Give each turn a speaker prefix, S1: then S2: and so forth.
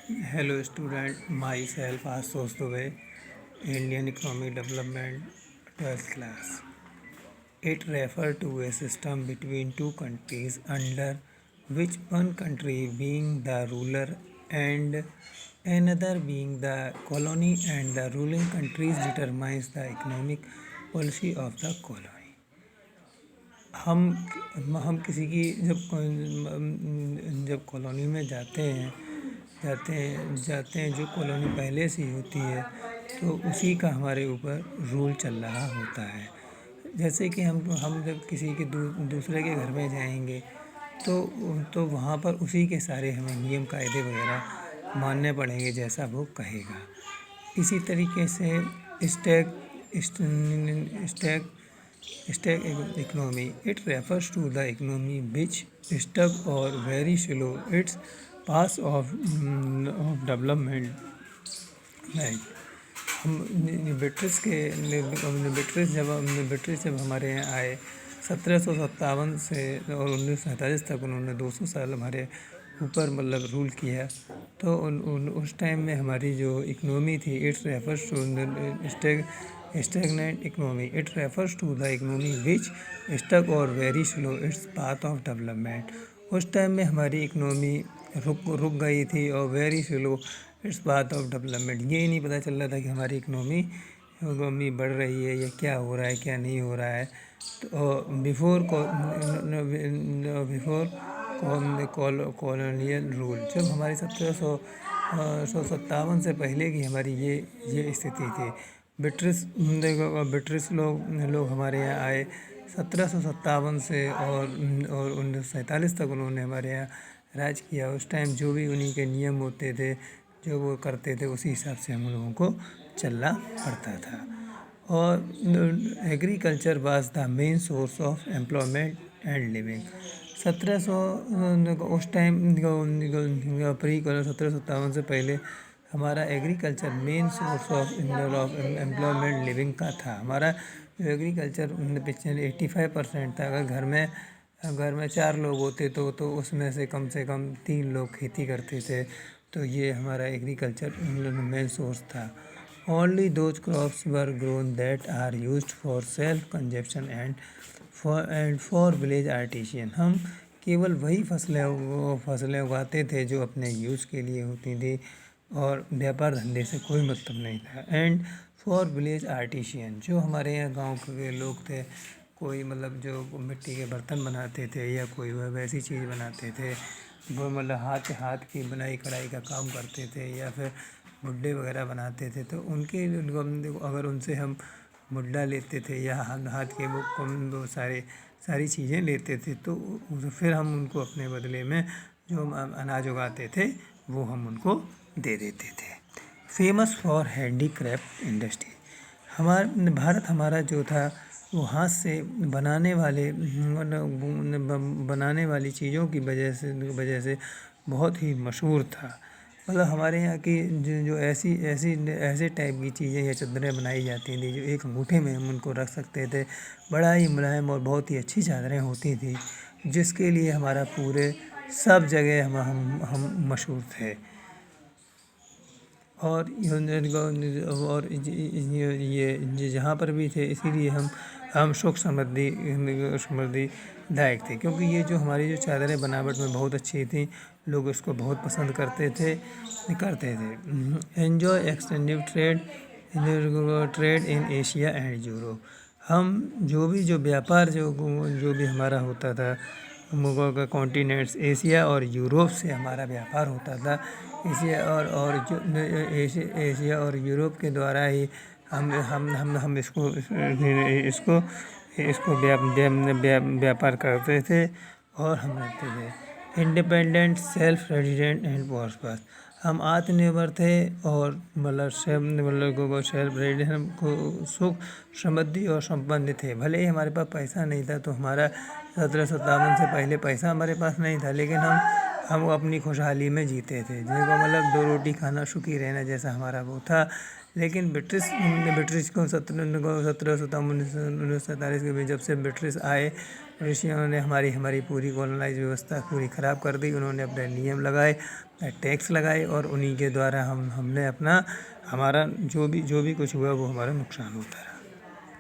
S1: Hello student, myself Ashutosh Dubey, Indian Economic Development 12th class. It refers to a system between two countries under which one country being the ruler and another being the colony, and the ruling countries determines the economic policy of the colony. हम हम किसी की जब colony में जाते हैं जो colony पहले से ही होती है, तो उसी का हमारे ऊपर रूल चल रहा होता है। जैसे कि हम जब किसी के दूसरे के घर में जाएंगे तो वहाँ पर उसी के सारे हमें नियम कायदे वगैरह मानने पड़ेंगे जैसा वो कहेगा। इसी तरीके से stack stack stack economy, it refers to the economy which stuck और very slow its pass of development. Like हम ब्रिटिश जब हमारे यहाँ आए 1757 से और 1947 तक उन्होंने 200 साल हमारे ऊपर मतलब रूल किया। तो उस टाइम में हमारी जो इकनॉमी थी, its refers to stagnant economy, it refers to the economy which stuck और very slow its path of development. उस टाइम में हमारी इकनॉमी रुक गई थी और very slow its path of development. ये नहीं पता चल रहा था कि हमारी इकनॉमी बढ़ रही है या क्या हो रहा है क्या नहीं हो रहा है। तो बिफोर कॉलोनियल रूल, जब हमारी 1757 से पहले की हमारी ये स्थिति थी। ब्रिटिश लोग हमारे यहाँ आए 1757 से और 1947 तक उन्होंने हमारे यहाँ राज किया। उस टाइम जो भी उन्हीं के नियम होते थे, जो वो करते थे, उसी हिसाब से हम लोगों को चलना पड़ता था। और agriculture was the main source of employment and living. 1700 उस टाइम प्री 1757 से पहले हमारा agriculture main source of employment living का था। हमारा जो एग्रीकल्चर 85% था। अगर घर में 4 लोग होते तो उसमें से कम 3 लोग खेती करते थे। तो ये हमारा एग्रीकल्चर मेन सोर्स था। Only those crops were grown that are used for self consumption and for village artisan. हम केवल वही फसलें उगाते थे जो अपने यूज़ के लिए होती थी और व्यापार धंधे से कोई मतलब नहीं था। एंड फॉर विलेज आर्टिशियन, जो हमारे यहाँ गांव के लोग थे, कोई मतलब जो मिट्टी के बर्तन बनाते थे या कोई वैसी चीज़ बनाते थे, वो मतलब हाथ की बुनाई कढ़ाई का काम करते थे या फिर मुड्डे वगैरह बनाते थे। तो उनके अगर उनसे हम मुड्डा लेते थे या हाथ के वो सारी चीज़ें लेते थे, तो फिर हम उनको अपने बदले में जो हम अनाज उगाते थे वो हम उनको दे देते थे। Famous for handicraft industry, Bharat हमारा जो था वो हाथ से बनाने वाली चीज़ों की वजह से बहुत ही मशहूर था। मतलब हमारे यहाँ की जो ऐसे टाइप की चीज़ें या चादरें बनाई जाती थी जो एक अंगूठे में हम उनको रख सकते थे। बड़ा ही मुलायम और बहुत ही अच्छी चादरें होती थी, जिसके लिए हमारा पूरे सब जगह हम मशहूर थे। और ये जहाँ पर भी थे, इसीलिए हम सुख समृद्धि दायक थे, क्योंकि ये जो हमारी जो चादरें बनावट में बहुत अच्छी थी, लोग इसको बहुत पसंद करते थे। Enjoy extensive trade in Asia and Europe. हम जो व्यापार जो भी हमारा होता था, कॉन्टिनेंट्स एशिया और यूरोप से हमारा व्यापार होता था। एशिया और यूरोप के द्वारा ही हम इसको व्यापार करते थे और हम रहते थे। Independent, self resident and prosperous, हम आत्मनिर्भर थे और सेल्फ रेजिडेंट को सुख समृद्धि और संपन्न थे। भले ही हमारे पास पैसा नहीं था, तो हमारा 1757 से पहले पैसा हमारे पास नहीं था, लेकिन हम अपनी खुशहाली में जीते थे, जिनको मतलब 2 रोटी खाना सुखी रहना जैसा हमारा वो था। लेकिन ब्रिटिश को 1747 के में जब से ब्रिटिश आए, ब्रिटिशों ने हमारी पूरी कॉलोनाइज व्यवस्था पूरी ख़राब कर दी। उन्होंने अपने नियम लगाए, टैक्स लगाए, और उन्हीं के द्वारा हमने हमारा जो भी कुछ हुआ वो हमारा नुकसान होता रहा।